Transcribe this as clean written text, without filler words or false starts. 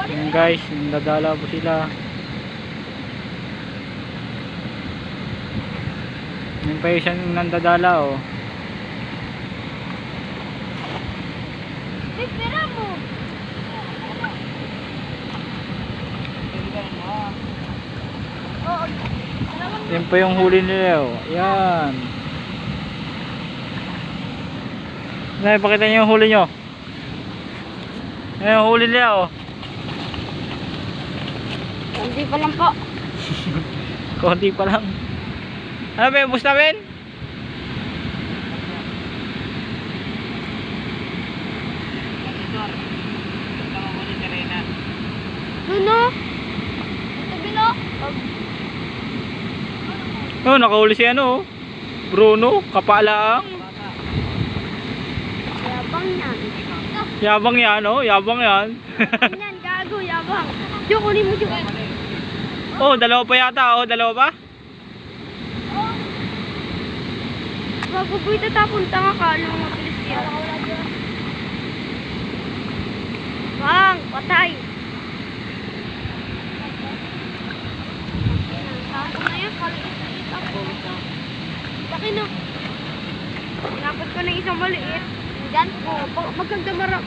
Ayan guys, nadadala po sila. Yan pa yung isang nandadala oh. Pera mo. Yan pa yung huli nila oh. Yan. Pakita niyo yung huli nyo. Yan yung huli nila oh. Hindi pa lang po. Konti pa lang. Ano ba yung bus namin? Nuno? Tabi no? Oh, nakahuli si ano oh. Bruno, kapalaang. Yabang yan. Yabang yan oh, yabang yan. Yan, gago, yabang. Yung kunin mo yung... Oh, dalawa pa yata oh, dalawa pa? Bago po ito tapunta nga kala mo mabilis yan. Bang, patay. Saan ko na yan? Kaliit-liit ako. Laki no. Dapat ko na isang maliit. Diyan po. Magkagdamara.